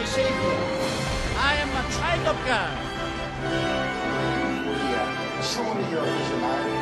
Savior. I am a child of God. 우리가 충분히 여기지만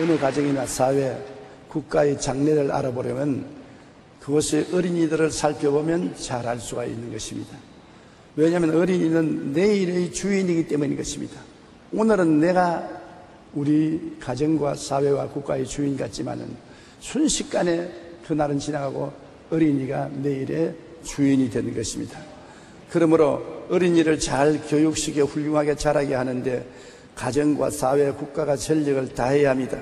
어느 가정이나 사회, 국가의 장래를 알아보려면 그것의 어린이들을 살펴보면 잘 알 수가 있는 것입니다. 왜냐하면 어린이는 내일의 주인이기 때문인 것입니다. 오늘은 내가 우리 가정과 사회와 국가의 주인 같지만은 순식간에 그날은 지나가고 어린이가 내일의 주인이 되는 것입니다. 그러므로 어린이를 잘 교육시켜 훌륭하게 자라게 하는데 가정과 사회, 국가가 전력을 다해야 합니다.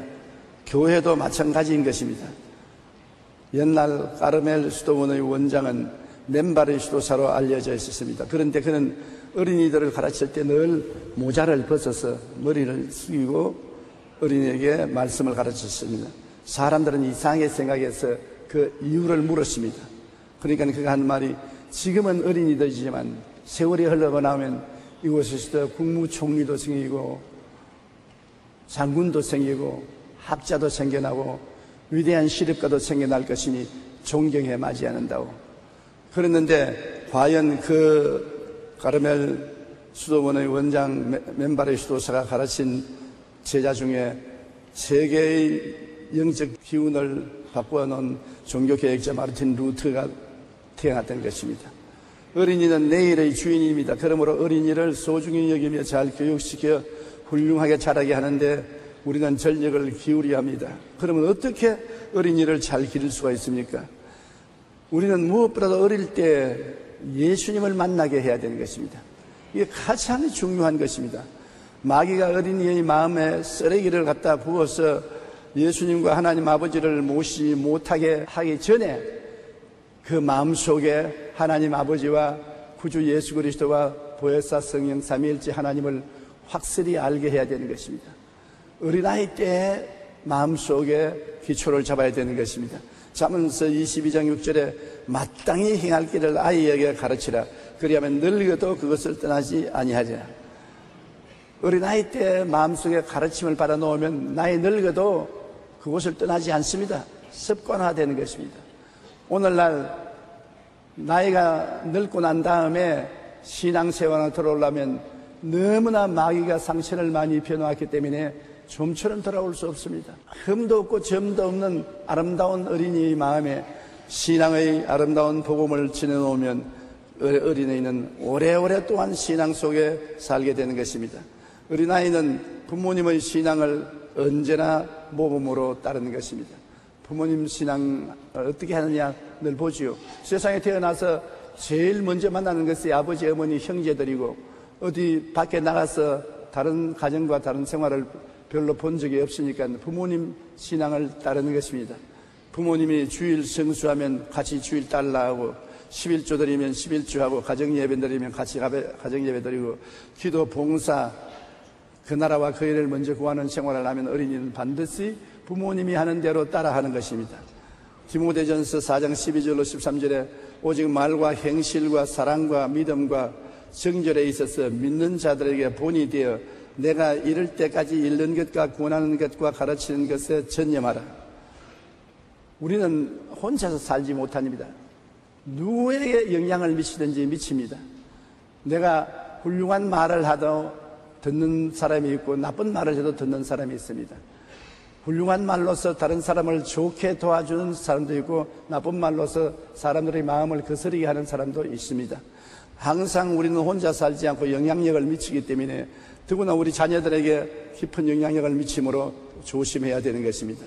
교회도 마찬가지인 것입니다. 옛날 까르멜 수도원의 원장은 맨발의 수도사로 알려져 있었습니다. 그런데 그는 어린이들을 가르칠 때 늘 모자를 벗어서 머리를 숙이고 어린이에게 말씀을 가르쳤습니다. 사람들은 이상하게 생각해서 그 이유를 물었습니다. 그러니까 그가 하는 말이, 지금은 어린이들이지만 세월이 흘러가 나오면 이곳에서 국무총리도 생기고 장군도 생기고 학자도 생겨나고 위대한 시립가도 생겨날 것이니 존경해 맞이해야 한다고. 그랬는데 과연 그 까르멜 수도원의 원장 맨발의 수도사가 가르친 제자 중에 세계의 영적 기운을 바꾸어놓은 종교개혁자 마르틴 루터가 태어났던 것입니다. 어린이는 내일의 주인입니다. 그러므로 어린이를 소중히 여기며 잘 교육시켜 훌륭하게 자라게 하는데 우리는 전력을 기울여야 합니다. 그러면 어떻게 어린이를 잘 기를 수가 있습니까? 우리는 무엇보다도 어릴 때 예수님을 만나게 해야 되는 것입니다. 이게 가장 중요한 것입니다. 마귀가 어린이의 마음에 쓰레기를 갖다 부어서 예수님과 하나님 아버지를 모시지 못하게 하기 전에 그 마음속에 하나님 아버지와 구주 예수 그리스도와 보혜사 성령 삼위일체 하나님을 확실히 알게 해야 되는 것입니다. 어린아이 때 마음속에 기초를 잡아야 되는 것입니다. 잠언서 22장 6절에 마땅히 행할 길을 아이에게 가르치라. 그리하면 늙어도 그것을 떠나지 아니하리라. 어린아이 때 마음속에 가르침을 받아놓으면 나이 늙어도 그것을 떠나지 않습니다. 습관화되는 것입니다. 오늘날 나이가 늙고 난 다음에 신앙생활에 들어오려면 너무나 마귀가 상처를 많이 입혀놓았기 때문에 좀처럼 돌아올 수 없습니다. 흠도 없고 점도 없는 아름다운 어린이의 마음에 신앙의 아름다운 복음을 지내놓으면 어린이는 오래오래 동안 신앙 속에 살게 되는 것입니다. 어린아이는 부모님의 신앙을 언제나 모범으로 따르는 것입니다. 부모님 신앙을 어떻게 하느냐 늘 보지요. 세상에 태어나서 제일 먼저 만나는 것이 아버지, 어머니, 형제들이고 어디 밖에 나가서 다른 가정과 다른 생활을 별로 본 적이 없으니까 부모님 신앙을 따르는 것입니다. 부모님이 주일 성수하면 같이 주일 따르라고, 11조 드리면 11조하고, 가정예배 드리면 같이 가정예배 드리고, 기도, 봉사, 그 나라와 그 일을 먼저 구하는 생활을 하면 어린이는 반드시 부모님이 하는 대로 따라하는 것입니다. 디모데전서 4장 12절로 13절에 오직 말과 행실과 사랑과 믿음과 정절에 있어서 믿는 자들에게 본이 되어 내가 이를 때까지 읽는 것과 권하는 것과 가르치는 것에 전념하라. 우리는 혼자서 살지 못합니다. 누구에게 영향을 미치든지 미칩니다. 내가 훌륭한 말을 하도 듣는 사람이 있고 나쁜 말을 해도 듣는 사람이 있습니다. 훌륭한 말로서 다른 사람을 좋게 도와주는 사람도 있고 나쁜 말로서 사람들의 마음을 거스르게 하는 사람도 있습니다. 항상 우리는 혼자 살지 않고 영향력을 미치기 때문에 더구나 우리 자녀들에게 깊은 영향력을 미치므로 조심해야 되는 것입니다.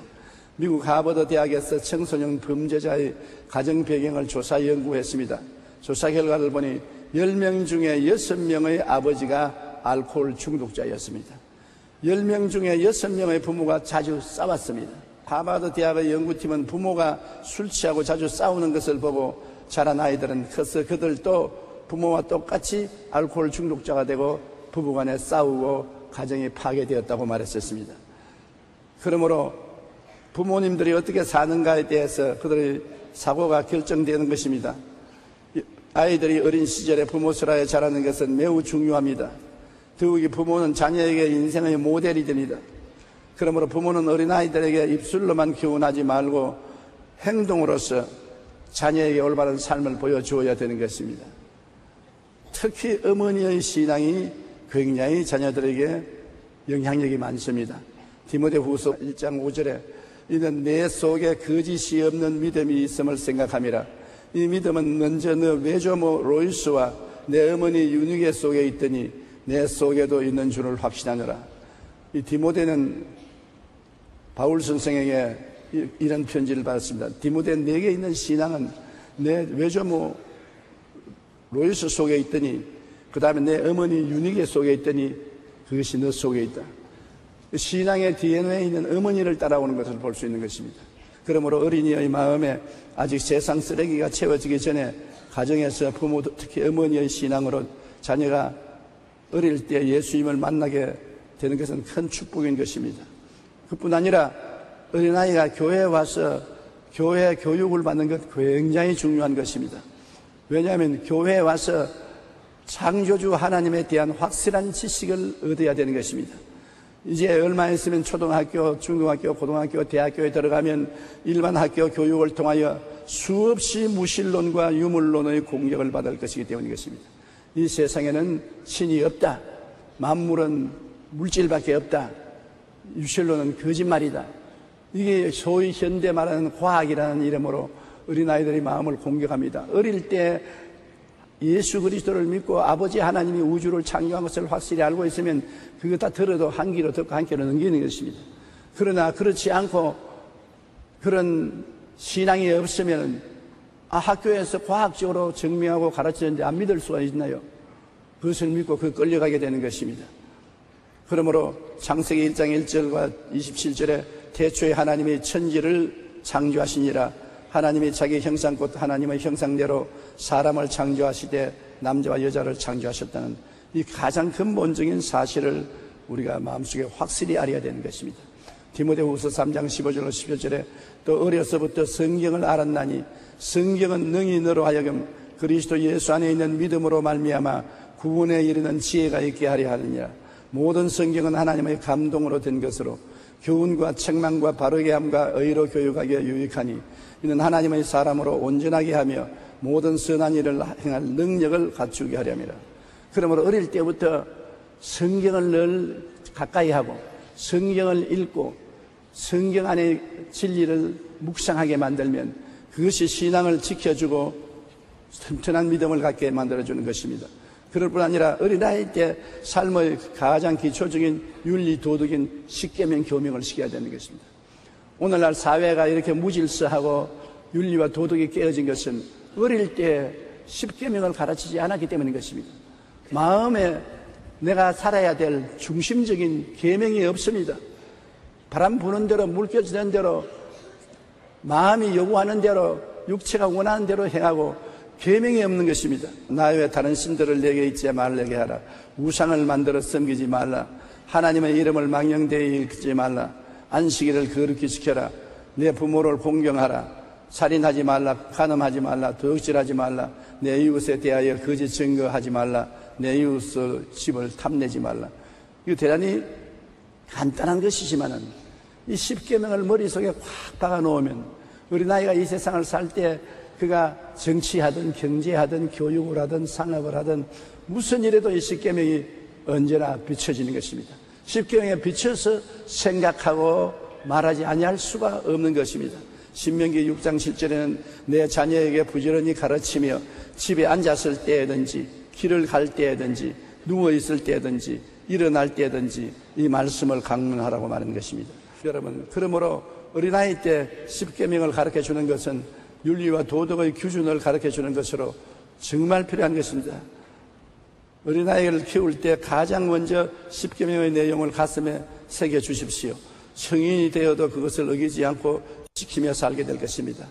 미국 하버드 대학에서 청소년 범죄자의 가정 배경을 조사 연구했습니다. 조사 결과를 보니 10명 중에 6명의 아버지가 알코올 중독자였습니다. 10명 중에 6명의 부모가 자주 싸웠습니다. 하버드 대학의 연구팀은 부모가 술 취하고 자주 싸우는 것을 보고 자란 아이들은 커서 그들도 부모와 똑같이 알코올 중독자가 되고 부부간에 싸우고 가정이 파괴되었다고 말했었습니다. 그러므로 부모님들이 어떻게 사는가에 대해서 그들의 사고가 결정되는 것입니다. 아이들이 어린 시절에 부모 슬하에 자라는 것은 매우 중요합니다. 더욱이 부모는 자녀에게 인생의 모델이 됩니다. 그러므로 부모는 어린아이들에게 입술로만 교훈하지 말고 행동으로서 자녀에게 올바른 삶을 보여주어야 되는 것입니다. 특히 어머니의 신앙이 굉장히 자녀들에게 영향력이 많습니다. 디모데후서 1장 5절에 이는 내 속에 거짓이 없는 믿음이 있음을 생각함이라. 이 믿음은 먼저 너 외조모 로이스와 내 어머니 유니게 속에 있더니 내 속에도 있는 줄을 확신하노라. 이 디모데는 바울 선생에게 이런 편지를 받았습니다. 디모데 내게 있는 신앙은 내 외조모 로이스 속에 있더니 그 다음에 내 어머니 유니게 속에 있더니 그것이 너 속에 있다. 신앙의 DNA에 있는 어머니를 따라오는 것을 볼 수 있는 것입니다. 그러므로 어린이의 마음에 아직 세상 쓰레기가 채워지기 전에 가정에서 부모, 특히 어머니의 신앙으로 자녀가 어릴 때 예수님을 만나게 되는 것은 큰 축복인 것입니다. 그뿐 아니라 어린아이가 교회에 와서 교회 교육을 받는 것 굉장히 중요한 것입니다. 왜냐하면 교회에 와서 창조주 하나님에 대한 확실한 지식을 얻어야 되는 것입니다. 이제 얼마 있으면 초등학교, 중등학교, 고등학교, 대학교에 들어가면 일반 학교 교육을 통하여 수없이 무신론과 유물론의 공격을 받을 것이기 때문인 것입니다. 이 세상에는 신이 없다. 만물은 물질밖에 없다. 유실론은 거짓말이다. 이게 소위 현대 말하는 과학이라는 이름으로 어린아이들의 마음을 공격합니다. 어릴 때 예수 그리스도를 믿고 아버지 하나님이 우주를 창조한 것을 확실히 알고 있으면 그거 다 들어도 한 귀로 듣고 한 귀로 넘기는 것입니다. 그러나 그렇지 않고 그런 신앙이 없으면 학교에서 과학적으로 증명하고 가르치는데 안 믿을 수가 있나요? 그것을 믿고 끌려가게 되는 것입니다. 그러므로 창세기 1장 1절과 27절에 태초에 하나님이 천지를 창조하시니라. 하나님이 자기 형상 곧 하나님의 형상대로 사람을 창조하시되 남자와 여자를 창조하셨다는 이 가장 근본적인 사실을 우리가 마음속에 확실히 알아야 되는 것입니다. 디모데후서 3장 15절로 17절에 또 어려서부터 성경을 알았나니 성경은 능히 너로 하여금 그리스도 예수 안에 있는 믿음으로 말미암아 구원에 이르는 지혜가 있게 하려 하느니라. 모든 성경은 하나님의 감동으로 된 것으로 교훈과 책망과 바르게 함과 의로 교육하기에 유익하니 이는 하나님의 사람으로 온전하게 하며 모든 선한 일을 행할 능력을 갖추게 하려 함이라. 그러므로 어릴 때부터 성경을 늘 가까이 하고 성경을 읽고 성경 안의 진리를 묵상하게 만들면 그것이 신앙을 지켜주고 튼튼한 믿음을 갖게 만들어주는 것입니다. 그럴 뿐 아니라 어린아이 때 삶의 가장 기초적인 윤리 도덕인 십계명 교명을 시켜야 되는 것입니다. 오늘날 사회가 이렇게 무질서하고 윤리와 도덕이 깨어진 것은 어릴 때 십계명을 가르치지 않았기 때문인 것입니다. 마음에 내가 살아야 될 중심적인 계명이 없습니다. 바람 부는 대로 물결 지는 대로 마음이 요구하는 대로 육체가 원하는 대로 행하고 계명이 없는 것입니다. 나 외에 다른 신들을 내게 잊지 말게 하라. 우상을 만들어 섬기지 말라. 하나님의 이름을 망령되이 읽지 말라. 안식일을 거룩히 지켜라. 내 부모를 공경하라. 살인하지 말라. 간음하지 말라. 도둑질하지 말라. 내 이웃에 대하여 거짓 증거하지 말라. 내 이웃의 집을 탐내지 말라. 이거 대단히 간단한 것이지만은 이 십계명을 머릿속에 확 박아 놓으면 어린아이가 이 세상을 살 때 그가 정치하든 경제하든 교육을 하든 상업을 하든 무슨 일에도 이 십계명이 언제나 비춰지는 것입니다. 십계명에 비춰서 생각하고 말하지 아니할 수가 없는 것입니다. 신명기 6장 7절에는 내 자녀에게 부지런히 가르치며 집에 앉았을 때든지 길을 갈 때든지 누워있을 때든지 일어날 때든지 이 말씀을 강론하라고 말하는 것입니다. 여러분, 그러므로 어린아이 때 십계명을 가르쳐주는 것은 윤리와 도덕의 기준을 가르쳐주는 것으로 정말 필요한 것입니다. 어린아이를 키울 때 가장 먼저 십계명의 내용을 가슴에 새겨주십시오. 성인이 되어도 그것을 어기지 않고 지키며 살게 될 것입니다.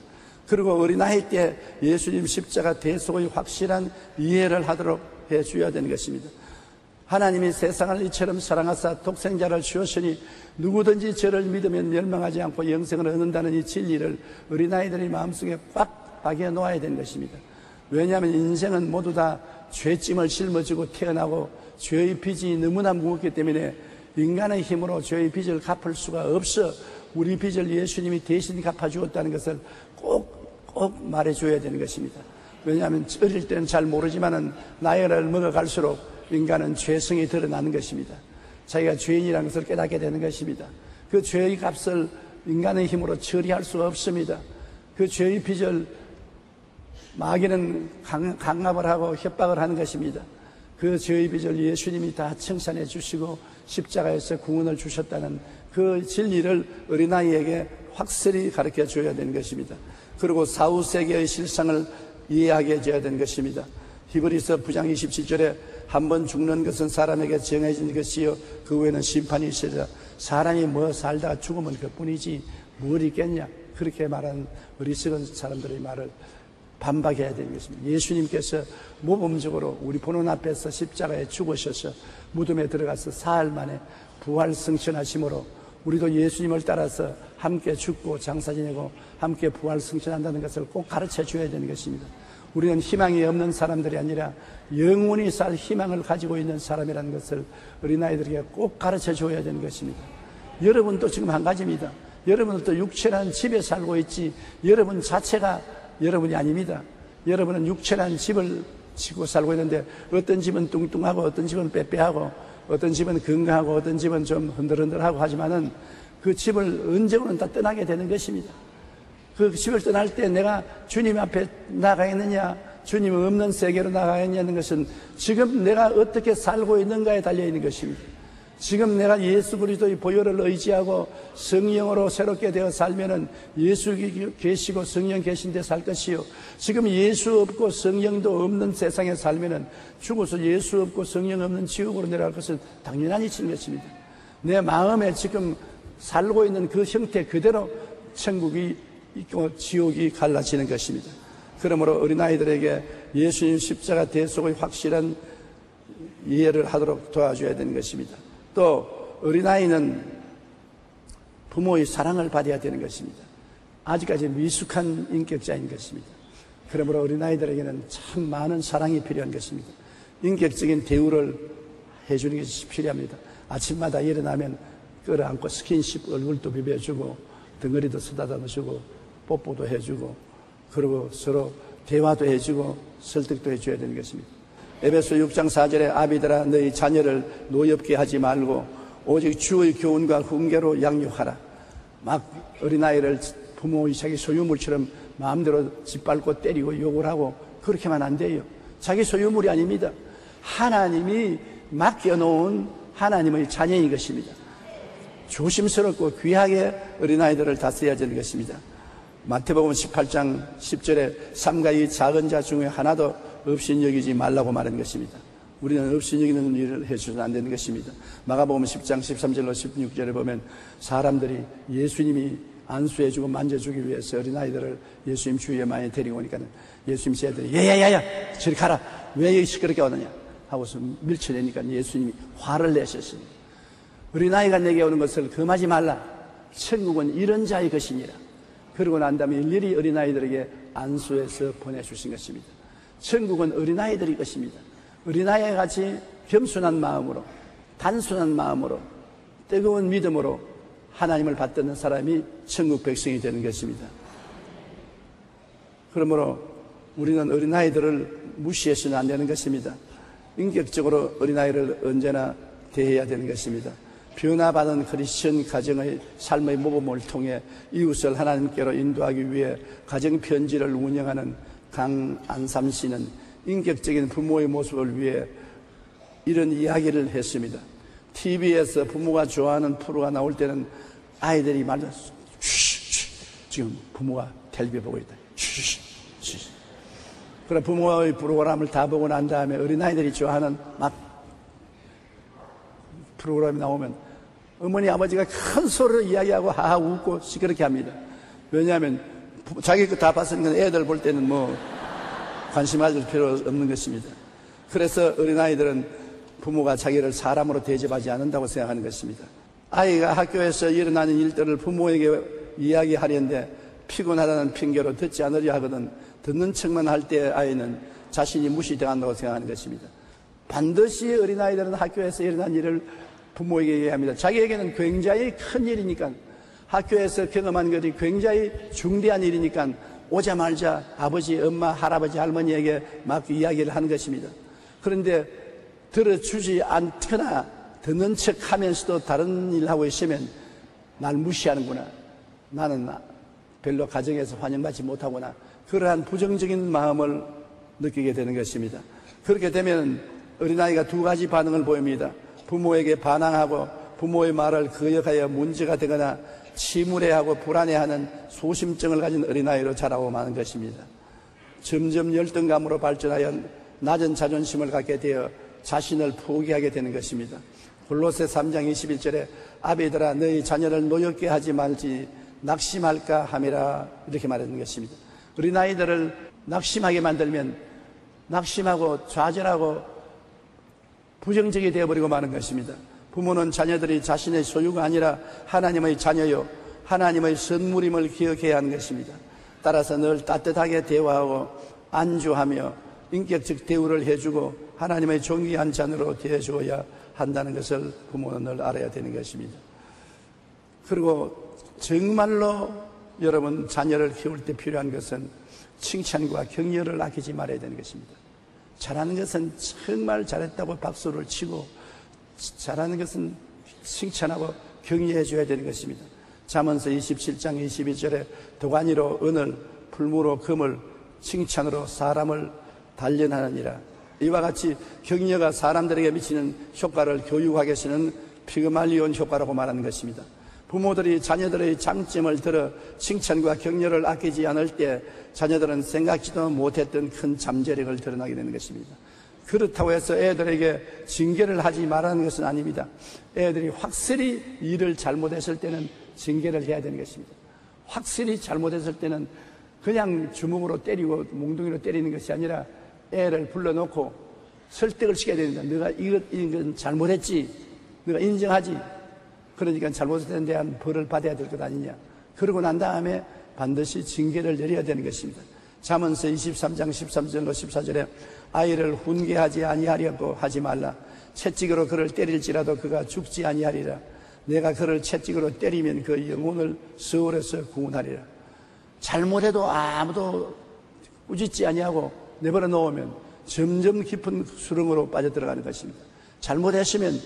그리고 어린아이 때 예수님 십자가 대속의 확실한 이해를 하도록 해줘야 되는 것입니다. 하나님이 세상을 이처럼 사랑하사 독생자를 주었으니 누구든지 저를 믿으면 멸망하지 않고 영생을 얻는다는 이 진리를 어린아이들의 마음속에 꽉 박여 놓아야 되는 것입니다. 왜냐하면 인생은 모두 다 죄짐을 짊어지고 태어나고 죄의 빚이 너무나 무겁기 때문에 인간의 힘으로 죄의 빚을 갚을 수가 없어 우리 빚을 예수님이 대신 갚아주었다는 것을 꼭 말해줘야 되는 것입니다. 왜냐하면 어릴 때는 잘 모르지만은 나이를 먹어갈수록 인간은 죄성이 드러나는 것입니다. 자기가 죄인이라는 것을 깨닫게 되는 것입니다. 그 죄의 값을 인간의 힘으로 처리할 수가 없습니다. 그 죄의 빚을 마귀는 강압을 하고 협박을 하는 것입니다. 그 죄의 빚을 예수님이 다 청산해 주시고 십자가에서 구원을 주셨다는 그 진리를 어린아이에게 확실히 가르쳐 줘야 되는 것입니다. 그리고 사후세계의 실상을 이해하게 해줘야 되는 것입니다. 히브리서 9장 27절에 한 번 죽는 것은 사람에게 정해진 것이요 그 외에는 심판이 있으리라. 사람이 뭐 살다가 죽으면 그뿐이지 뭘 있겠냐, 그렇게 말하는 어리석은 사람들의 말을 반박해야 되는 것입니다. 예수님께서 모범적으로 우리 보는 앞에서 십자가에 죽으셔서 무덤에 들어가서 사흘 만에 부활 승천하심으로 우리도 예수님을 따라서 함께 죽고 장사 지내고 함께 부활 승천한다는 것을 꼭 가르쳐 줘야 되는 것입니다. 우리는 희망이 없는 사람들이 아니라 영원히 살 희망을 가지고 있는 사람이라는 것을 어린아이들에게 꼭 가르쳐 줘야 되는 것입니다. 여러분도 지금 한 가지입니다. 여러분도 육체라는 집에 살고 있지 여러분 자체가 여러분이 아닙니다. 여러분은 육체라는 집을 지고 살고 있는데 어떤 집은 뚱뚱하고 어떤 집은 빼빼하고 어떤 집은 건강하고 어떤 집은 좀 흔들흔들하고 하지만은 그 집을 언제고는 다 떠나게 되는 것입니다. 그 집을 떠날 때 내가 주님 앞에 나가겠느냐, 주님 없는 세계로 나가겠냐는 것은 지금 내가 어떻게 살고 있는가에 달려있는 것입니다. 지금 내가 예수 그리스도의 보혈을 의지하고 성령으로 새롭게 되어 살면은 예수 계시고 성령 계신 데 살 것이요. 지금 예수 없고 성령도 없는 세상에 살면은 죽어서 예수 없고 성령 없는 지옥으로 내려갈 것은 당연한 이치인 것입니다. 내 마음에 지금 살고 있는 그 형태 그대로 천국이 있고 지옥이 갈라지는 것입니다. 그러므로 어린아이들에게 예수님 십자가 대속의 확실한 이해를 하도록 도와줘야 되는 것입니다. 또 어린아이는 부모의 사랑을 받아야 되는 것입니다. 아직까지 미숙한 인격자인 것입니다. 그러므로 어린아이들에게는 참 많은 사랑이 필요한 것입니다. 인격적인 대우를 해주는 것이 필요합니다. 아침마다 일어나면 끌어안고 스킨십 얼굴도 비벼주고 덩어리도 쓰다듬어주고 뽀뽀도 해주고 그리고 서로 대화도 해주고 설득도 해줘야 되는 것입니다. 에베소 6장 4절에 아비들아 너희 자녀를 노엽게 하지 말고 오직 주의 교훈과 훈계로 양육하라. 막 어린아이를 부모의 자기 소유물처럼 마음대로 짓밟고 때리고 욕을 하고 그렇게만 안 돼요. 자기 소유물이 아닙니다. 하나님이 맡겨놓은 하나님의 자녀인 것입니다. 조심스럽고 귀하게 어린아이들을 다스려야 되는 것입니다. 마태복음 18장 10절에 삼가 이 작은 자 중에 하나도 없인 여기지 말라고 말한 것입니다. 우리는 없인 여기는 일을 해서는 안 되는 것입니다. 마가복음 10장 13절로 16절에 보면 사람들이 예수님이 안수해주고 만져주기 위해서 어린아이들을 예수님 주위에 많이 데리고 오니까 예수님 제자들이 야야야야 저리 가라 왜 여기 시끄럽게 오느냐 하고서 밀쳐내니까 예수님이 화를 내셨습니다. 어린아이가 내게 오는 것을 금하지 말라. 천국은 이런 자의 것이니라. 그러고 난 다음에 일일이 어린아이들에게 안수해서 보내주신 것입니다. 천국은 어린아이들의 것입니다. 어린아이와 같이 겸손한 마음으로 단순한 마음으로 뜨거운 믿음으로 하나님을 받드는 사람이 천국 백성이 되는 것입니다. 그러므로 우리는 어린아이들을 무시해서는 안 되는 것입니다. 인격적으로 어린아이를 언제나 대해야 되는 것입니다. 변화받은 크리스천 가정의 삶의 모범을 통해 이웃을 하나님께로 인도하기 위해 가정편지를 운영하는 강안삼 씨는 인격적인 부모의 모습을 위해 이런 이야기를 했습니다. TV에서 부모가 좋아하는 프로가 나올 때는 아이들이 말로 지금 부모가 텔레비 보고 있다. 그럼 부모의 프로그램을 다 보고 난 다음에 어린아이들이 좋아하는 막 프로그램이 나오면 어머니 아버지가 큰 소리로 이야기하고 하하 웃고 시끄럽게 합니다. 왜냐하면 자기 거 다 봤으니까 애들 볼 때는 뭐 관심할 필요 없는 것입니다. 그래서 어린아이들은 부모가 자기를 사람으로 대접하지 않는다고 생각하는 것입니다. 아이가 학교에서 일어나는 일들을 부모에게 이야기하려는데 피곤하다는 핑계로 듣지 않으려 하거든 듣는 척만 할 때 아이는 자신이 무시당한다고 생각하는 것입니다. 반드시 어린아이들은 학교에서 일어난 일을 부모에게 얘기합니다. 자기에게는 굉장히 큰 일이니까 학교에서 경험한 것이 굉장히 중대한 일이니까 오자마자 아버지, 엄마, 할아버지, 할머니에게 막 이야기를 하는 것입니다. 그런데 들어주지 않거나 듣는 척 하면서도 다른 일 하고 있으면 날 무시하는구나. 나는 별로 가정에서 환영받지 못하구나. 그러한 부정적인 마음을 느끼게 되는 것입니다. 그렇게 되면 어린아이가 두 가지 반응을 보입니다. 부모에게 반항하고 부모의 말을 거역하여 문제가 되거나 침울해하고 불안해하는 소심증을 가진 어린아이로 자라고 마는 것입니다. 점점 열등감으로 발전하여 낮은 자존심을 갖게 되어 자신을 포기하게 되는 것입니다. 골로새 3장 21절에 아비들아 너희 자녀를 노엽게 하지 말지 낙심할까 함이라 이렇게 말하는 것입니다. 어린아이들을 낙심하게 만들면 낙심하고 좌절하고 부정적이 되어버리고 마는 것입니다. 부모는 자녀들이 자신의 소유가 아니라 하나님의 자녀요 하나님의 선물임을 기억해야 하는 것입니다. 따라서 늘 따뜻하게 대화하고 안주하며 인격적 대우를 해주고 하나님의 존귀한 자녀로 대해주어야 한다는 것을 부모는 늘 알아야 되는 것입니다. 그리고 정말로 여러분 자녀를 키울 때 필요한 것은 칭찬과 격려를 아끼지 말아야 되는 것입니다. 잘하는 것은 정말 잘했다고 박수를 치고 잘하는 것은 칭찬하고 격려해 줘야 되는 것입니다. 잠언서 27장 22절에 도가니로 은을 풀무로 금을 칭찬으로 사람을 단련하느니라. 이와 같이 격려가 사람들에게 미치는 효과를 교육학에서는 피그말리온 효과라고 말하는 것입니다. 부모들이 자녀들의 장점을 들어 칭찬과 격려를 아끼지 않을 때 자녀들은 생각지도 못했던 큰 잠재력을 드러나게 되는 것입니다. 그렇다고 해서 애들에게 징계를 하지 말라는 것은 아닙니다. 애들이 확실히 일을 잘못했을 때는 징계를 해야 되는 것입니다. 확실히 잘못했을 때는 그냥 주먹으로 때리고 몽둥이로 때리는 것이 아니라 애를 불러놓고 설득을 시켜야 됩니다. 너가 이건 잘못했지. 너가 인정하지. 그러니까 잘못에 대한 벌을 받아야 될 것 아니냐. 그러고 난 다음에 반드시 징계를 내려야 되는 것입니다. 잠언서 23장 13절로 14절에 아이를 훈계하지 아니하려고 하지 말라. 채찍으로 그를 때릴지라도 그가 죽지 아니하리라. 내가 그를 채찍으로 때리면 그 영혼을 서울에서 구원하리라. 잘못해도 아무도 꾸짖지 아니하고 내버려 놓으면 점점 깊은 수렁으로 빠져들어가는 것입니다. 잘못했으면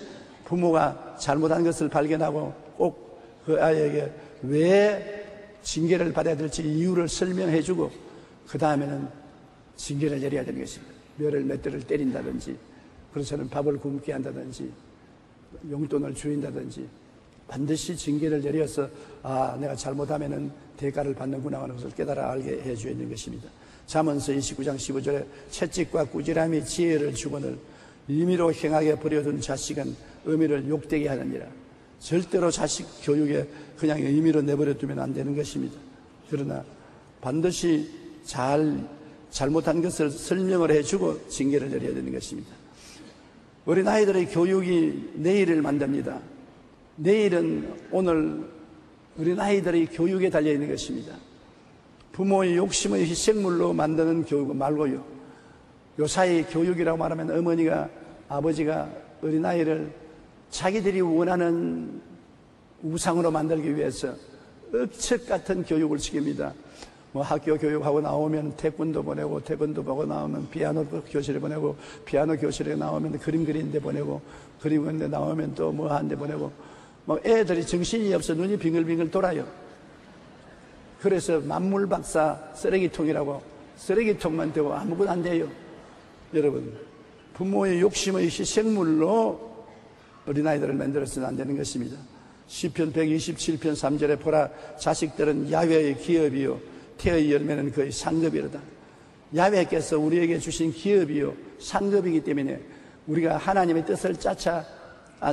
부모가 잘못한 것을 발견하고 꼭 그 아이에게 왜 징계를 받아야 될지 이유를 설명해주고 그 다음에는 징계를 내려야 되는 것입니다. 몇 대를 때린다든지 그렇지는 밥을 굶게 한다든지 용돈을 줄인다든지 반드시 징계를 내려서 내가 잘못하면은 대가를 받는구나 하는 것을 깨달아 알게 해줘야 되는 것입니다. 잠언서 29장 15절에 채찍과 꾸지람이 지혜를 주거늘 임의로 행하게 버려둔 자식은 의미를 욕되게 하느니라. 절대로 자식 교육에 그냥 임의로 내버려 두면 안 되는 것입니다. 그러나 반드시 잘못한 것을 설명을 해주고 징계를 내려야 되는 것입니다. 어린아이들의 교육이 내일을 만듭니다. 내일은 오늘 어린아이들의 교육에 달려있는 것입니다. 부모의 욕심의 희생물로 만드는 교육 말고요. 요사이 교육이라고 말하면 어머니가 아버지가 어린아이를 자기들이 원하는 우상으로 만들기 위해서 억척 같은 교육을 시킵니다. 학교 교육하고 나오면 태권도 보내고 태권도 보고 나오면 피아노 교실에 보내고 피아노 교실에 나오면 그림 그리는데 보내고 그림 그리는데 나오면 또 뭐 하는데 보내고 애들이 정신이 없어 눈이 빙글빙글 돌아요. 그래서 만물박사 쓰레기통이라고 쓰레기통만 되고 아무것도 안 돼요. 여러분, 부모의 욕심의 희생물로 어린아이들을 만들어서는 안 되는 것입니다. 시편 127편 3절에 보라 자식들은 야훼의 기업이요 태의 열매는 그의 상급이로다. 야훼께서 우리에게 주신 기업이요 상급이기 때문에 우리가 하나님의 뜻을 짜차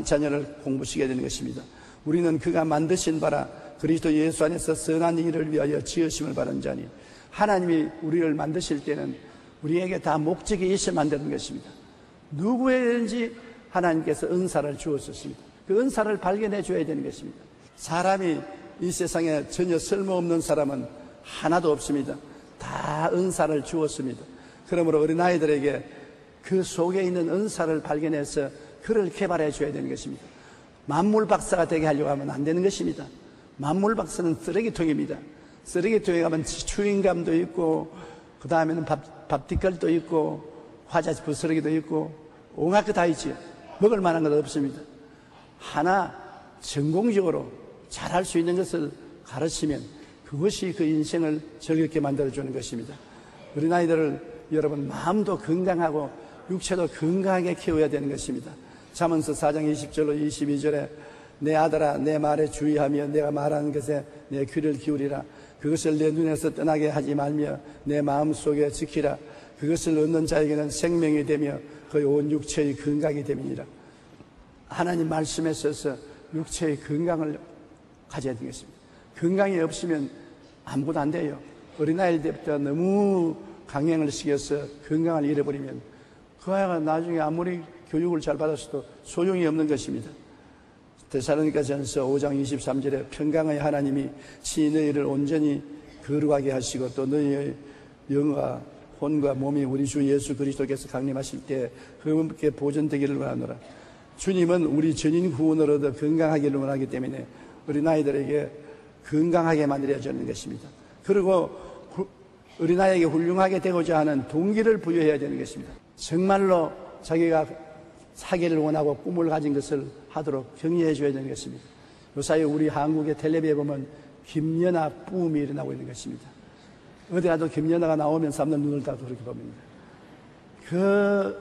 자녀를 공부시켜야 되는 것입니다. 우리는 그가 만드신 바라 그리스도 예수 안에서 선한 일을 위하여 지으심을 바란 자니 하나님이 우리를 만드실 때는 우리에게 다 목적이 있어 만드는 것입니다. 누구에든지 하나님께서 은사를 주었습니다. 그 은사를 발견해 줘야 되는 것입니다. 사람이 이 세상에 전혀 쓸모없는 사람은 하나도 없습니다. 다 은사를 주었습니다. 그러므로 어린아이들에게 그 속에 있는 은사를 발견해서 그를 개발해 줘야 되는 것입니다. 만물 박사가 되게 하려고 하면 안 되는 것입니다. 만물 박사는 쓰레기통입니다. 쓰레기통에 가면 추인감도 있고 그 다음에는 밥티끌도 있고 화자 부스러기도 있고 온갖 거 다 있지요. 먹을 만한 것 없습니다. 하나 전공적으로 잘할 수 있는 것을 가르치면 그것이 그 인생을 즐겁게 만들어주는 것입니다. 어린아이들을 여러분 마음도 건강하고 육체도 건강하게 키워야 되는 것입니다. 잠언서 4장 20절로 22절에 내 아들아 내 말에 주의하며 내가 말하는 것에 내 귀를 기울이라. 그것을 내 눈에서 떠나게 하지 말며 내 마음속에 지키라. 그것을 얻는 자에게는 생명이 되며 그의 온 육체의 건강이 됨이니라. 하나님 말씀에 있어서 육체의 건강을 가져야 되겠습니다. 건강이 없으면 아무것도 안 돼요. 어린아이 때부터 너무 강행을 시켜서 건강을 잃어버리면 그 아이가 나중에 아무리 교육을 잘 받았어도 소용이 없는 것입니다. 데살로니가전서 5장 23절에 평강의 하나님이 친히 너희를 온전히 거룩하게 하시고 또 너희의 영과 혼과 몸이 우리 주 예수 그리스도께서 강림하실 때 함께 보존되기를 원하노라. 주님은 우리 전인 구원을 얻어 건강하기를 원하기 때문에 어린아이들에게 건강하게 만들어야 하는 것입니다. 그리고 어린아이에게 훌륭하게 되고자 하는 동기를 부여해야 되는 것입니다. 정말로 자기가 사기를 원하고 꿈을 가진 것을 하도록 격려해 줘야 되는 것입니다. 요사이 우리 한국의 텔레비에 보면 김연아 뿜이 일어나고 있는 것입니다. 어디 가도 김연아가 나오면 사람들 눈을 다 그렇게 봅니다. 그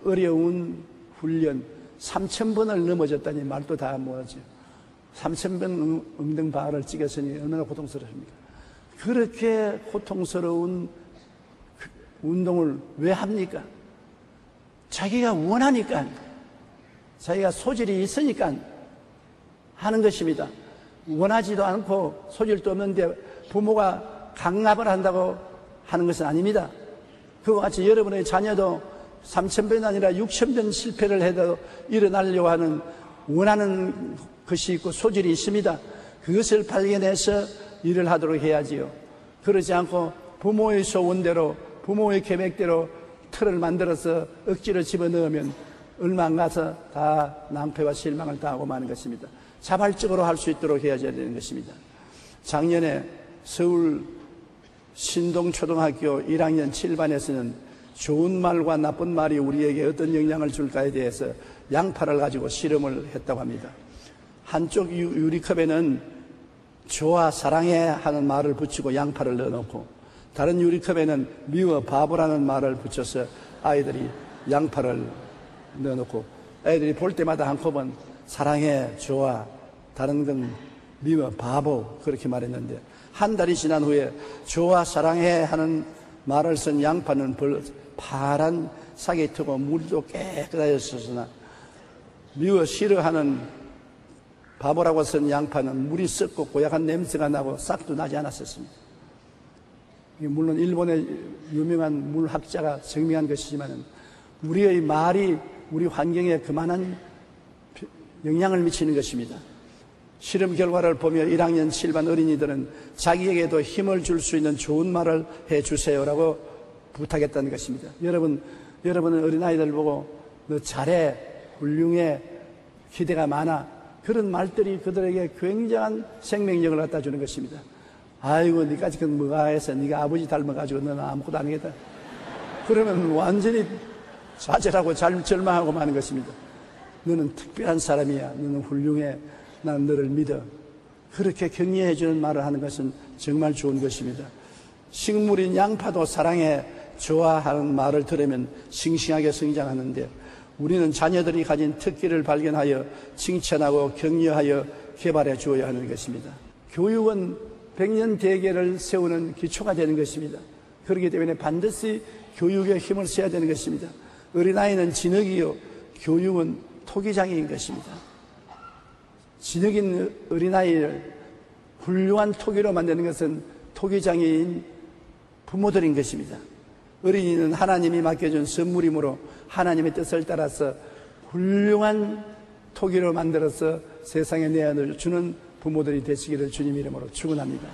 어려운 훈련, 3,000번을 넘어졌다니 말도 다 못하죠. 3,000번 엉덩방아를 찍었으니 얼마나 고통스럽습니까? 그렇게 고통스러운 운동을 왜 합니까? 자기가 원하니까, 자기가 소질이 있으니까 하는 것입니다. 원하지도 않고 소질도 없는데 부모가 강압을 한다고 하는 것은 아닙니다. 그와 같이 여러분의 자녀도 3,000번이 아니라 6,000번 실패를 해도 일어나려고 하는 원하는 것이 있고 소질이 있습니다. 그것을 발견해서 일을 하도록 해야지요. 그러지 않고 부모의 소원대로, 부모의 계획대로 틀을 만들어서 억지로 집어넣으면 얼마 안 가서 다 낭패와 실망을 당하고 마는 것입니다. 자발적으로 할 수 있도록 해야 되는 것입니다. 작년에 서울 신동초등학교 1학년 7반에서는 좋은 말과 나쁜 말이 우리에게 어떤 영향을 줄까에 대해서 양파를 가지고 실험을 했다고 합니다. 한쪽 유리컵에는 좋아, 사랑해 하는 말을 붙이고 양파를 넣어놓고, 다른 유리컵에는 미워, 바보라는 말을 붙여서 아이들이 양파를 넣어놓고, 애들이 볼 때마다 한 컵은 사랑해, 좋아, 다른 건 미워, 바보, 그렇게 말했는데, 한 달이 지난 후에 좋아, 사랑해 하는 말을 쓴 양파는 파란 싹이 트고 물도 깨끗하였으나, 미워, 싫어하는 바보라고 쓴 양파는 물이 썩고 고약한 냄새가 나고 싹도 나지 않았었습니다. 물론 일본의 유명한 물학자가 증명한 것이지만 우리의 말이 우리 환경에 그만한 영향을 미치는 것입니다. 실험 결과를 보며 1학년 7반 어린이들은 자기에게도 힘을 줄 수 있는 좋은 말을 해주세요라고 부탁했다는 것입니다. 여러분은 어린아이들 보고 너 잘해, 훌륭해, 기대가 많아, 그런 말들이 그들에게 굉장한 생명력을 갖다 주는 것입니다. 아이고, 니까지 그 뭐가 해서 네가 아버지 닮아가지고 너는 아무것도 아니겠다. 그러면 완전히 좌절하고 절망하고 마는 것입니다. 너는 특별한 사람이야. 너는 훌륭해. 나는 너를 믿어. 그렇게 격려해 주는 말을 하는 것은 정말 좋은 것입니다. 식물인 양파도 사랑해, 좋아하는 말을 들으면 싱싱하게 성장하는데, 우리는 자녀들이 가진 특기를 발견하여 칭찬하고 격려하여 개발해 주어야 하는 것입니다. 교육은 100년 대계를 세우는 기초가 되는 것입니다. 그렇기 때문에 반드시 교육에 힘을 써야 되는 것입니다. 어린아이는 진흙이요, 교육은 토기장인 것입니다. 진흙인 어린아이를 훌륭한 토기로 만드는 것은 토기장인 부모들인 것입니다. 어린이는 하나님이 맡겨준 선물이므로 하나님의 뜻을 따라서 훌륭한 토기로 만들어서 세상에 내어주는 부모들이 되시기를 주님 이름으로 축원합니다.